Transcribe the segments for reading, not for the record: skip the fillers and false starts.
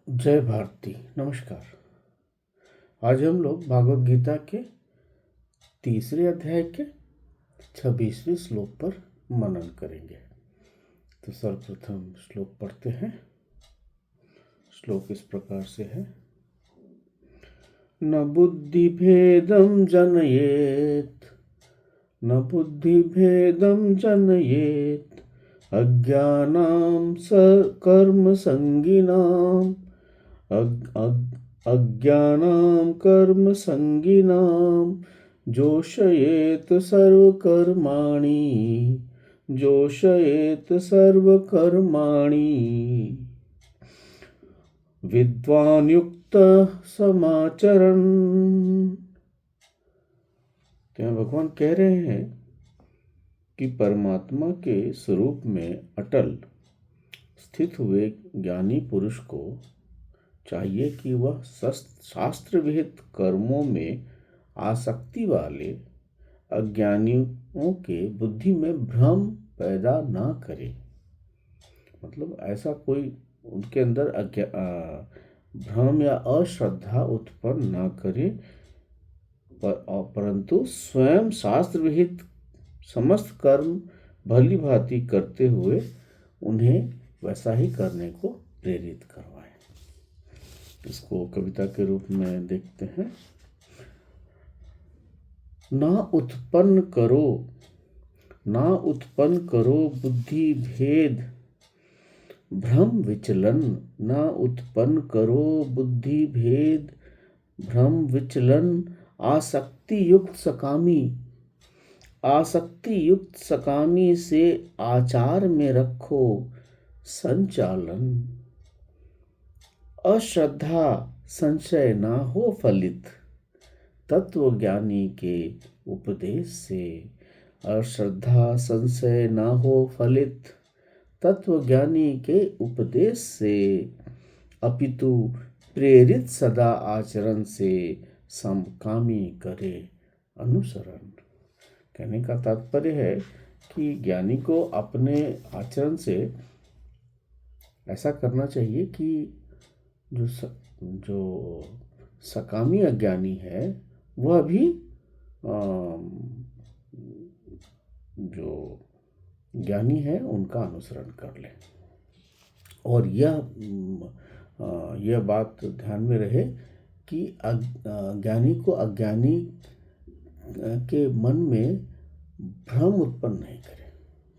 जय भारती। नमस्कार। आज हम लोग भागवत गीता के तीसरे अध्याय के 26वें श्लोक पर मनन करेंगे। तो सर्वप्रथम श्लोक पढ़ते हैं। श्लोक इस प्रकार से है। न बुद्धिभेदं जनयेत् न बुद्धिभेदं जनयेत् अज्ञानां कर्मसंगिनाम् अज्ञानां कर्मसंगिनां जोषयेत् सर्वकर्माणि विद्वान् युक्तः समाचरन्। क्या भगवान कह रहे हैं कि परमात्मा के स्वरूप में अटल स्थित हुए ज्ञानी पुरुष को चाहिए कि वह शास्त्र विहित कर्मों में आसक्ति वाले अज्ञानियों के बुद्धि में भ्रम पैदा ना करे। मतलब ऐसा कोई उनके अंदर भ्रम या अश्रद्धा उत्पन्न ना करे, परंतु स्वयं शास्त्र विहित समस्त कर्म भली भांति करते हुए उन्हें वैसा ही करने को प्रेरित करवाए। इसको कविता के रूप में देखते हैं। ना उत्पन्न करो बुद्धि भेद भ्रम विचलन। ना उत्पन्न करो बुद्धि भेद भ्रम विचलन। आसक्ति युक्त सकामी से आचार में रखो संचालन। अश्रद्धा संशय ना हो फलित तत्वज्ञानी के उपदेश से। अश्रद्धा संशय ना हो फलित तत्वज्ञानी के उपदेश से। अपितु प्रेरित सदा आचरण से समकामी करे अनुसरण। कहने का तात्पर्य है कि ज्ञानी को अपने आचरण से ऐसा करना चाहिए कि जो सकामी अज्ञानी है वह भी जो ज्ञानी है उनका अनुसरण कर ले। और यह बात ध्यान में रहे कि ज्ञानी को अज्ञानी के मन में भ्रम उत्पन्न नहीं करे,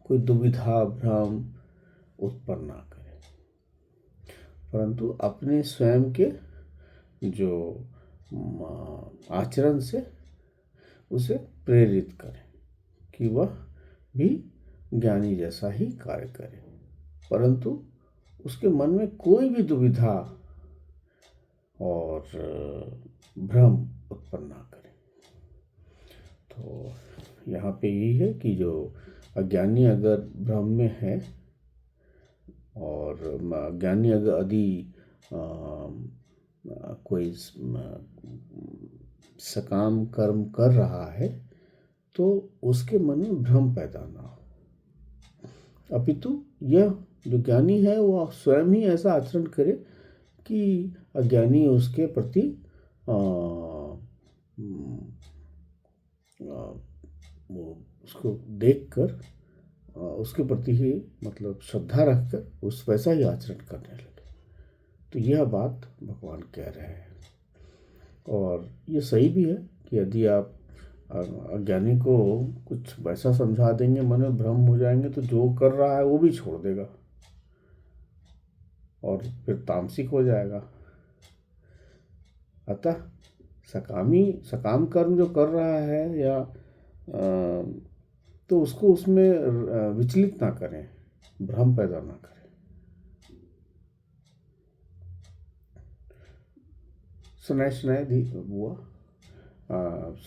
कोई दुविधा भ्रम उत्पन्न ना करे, परंतु अपने स्वयं के जो आचरण से उसे प्रेरित करे कि वह भी ज्ञानी जैसा ही कार्य करे, परंतु उसके मन में कोई भी दुविधा और भ्रम उत्पन्न ना करे। तो यहाँ पे यही है कि जो अज्ञानी अगर भ्रम में है और ज्ञानी अगर यदि कोई सकाम कर्म कर रहा है तो उसके मन में भ्रम पैदा ना हो, अपितु यह जो ज्ञानी है वह स्वयं ही ऐसा आचरण करे कि अज्ञानी उसके प्रति उसको देखकर उसके प्रति ही मतलब श्रद्धा रखकर उस वैसा ही आचरण करने लगे। तो यह बात भगवान कह रहे हैं और ये सही भी है कि यदि आप अज्ञानी को कुछ वैसा समझा देंगे, मन में भ्रम हो जाएंगे, तो जो कर रहा है वो भी छोड़ देगा और फिर तामसिक हो जाएगा। अतः सकाम कर्म जो कर रहा है या तो उसको उसमें विचलित ना करें, भ्रम पैदा ना करें। सुनाए भी हुआ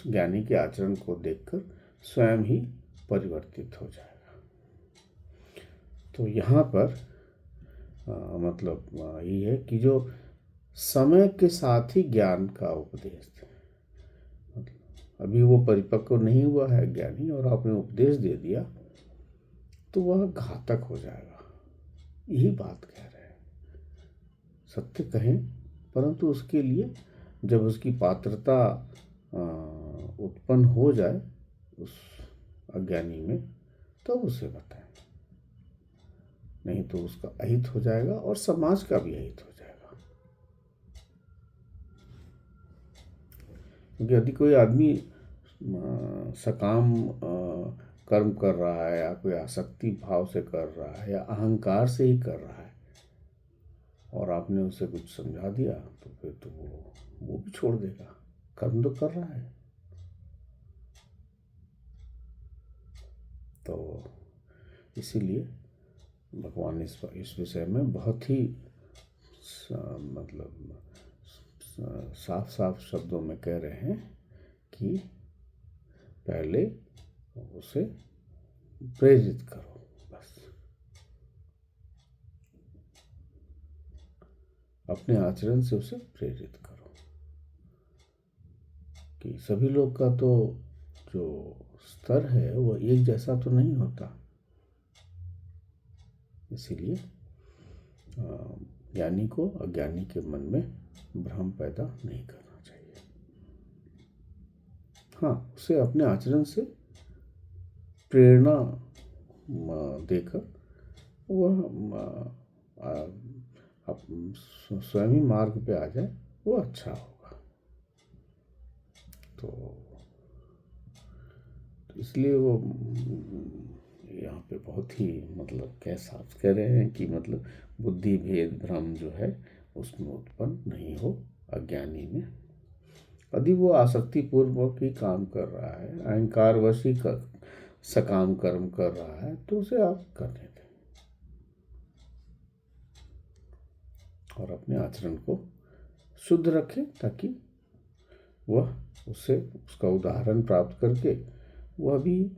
ज्ञानी के आचरण को देखकर स्वयं ही परिवर्तित हो जाएगा। तो यहाँ पर मतलब ये है कि जो समय के साथ ही ज्ञान का उपदेश है, अभी वो परिपक्व नहीं हुआ है ज्ञानी और आपने उपदेश दे दिया तो वह घातक हो जाएगा। यही बात कह रहे हैं। सत्य कहें, परंतु उसके लिए जब उसकी पात्रता उत्पन्न हो जाए उस अज्ञानी में, तब उसे बताएं। नहीं तो उसका अहित हो जाएगा और समाज का भी अहित हो जाएगा। क्योंकि यदि कोई आदमी सकाम कर्म कर रहा है या कोई आसक्ति भाव से कर रहा है या अहंकार से ही कर रहा है और आपने उसे कुछ समझा दिया, तो फिर तो वो भी छोड़ देगा, कर्म तो कर रहा है। तो इसीलिए भगवान इस विषय में बहुत ही मतलब साफ साफ शब्दों में कह रहे हैं कि पहले उसे प्रेरित करो, बस अपने आचरण से उसे प्रेरित करो। कि सभी लोग का तो जो स्तर है वो एक जैसा तो नहीं होता, इसीलिए ज्ञानी को अज्ञानी के मन में भ्रम पैदा नहीं करना चाहिए। हाँ, उसे अपने आचरण से प्रेरणा देकर वह स्वयं ही मार्ग पे आ जाए, वो अच्छा होगा। तो इसलिए वो यहाँ पे बहुत ही मतलब कैसा कह रहे हैं कि मतलब बुद्धि भेद भ्रम जो है उसमें उत्पन्न नहीं हो अज्ञानी में। यदि वो आसक्ति पूर्वक ही काम कर रहा है, अहंकारवश ही सकाम कर्म कर रहा है, तो उसे आप करने दें और अपने आचरण को शुद्ध रखें, ताकि वह उससे उसका उदाहरण प्राप्त करके वह भी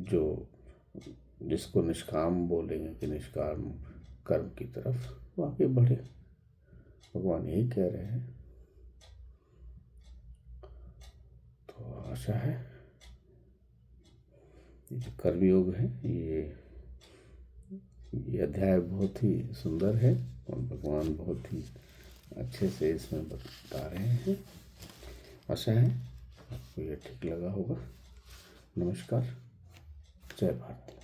जो जिसको निष्काम बोलेंगे कि निष्काम कर्म की तरफ वो आगे बढ़े। भगवान यही कह रहे हैं। तो आशा है ये जो कर्मयोग है ये अध्याय बहुत ही सुंदर है और भगवान बहुत ही अच्छे से इसमें बता रहे हैं। आशा है आपको ये ठीक लगा होगा। नमस्कार, जय भारत।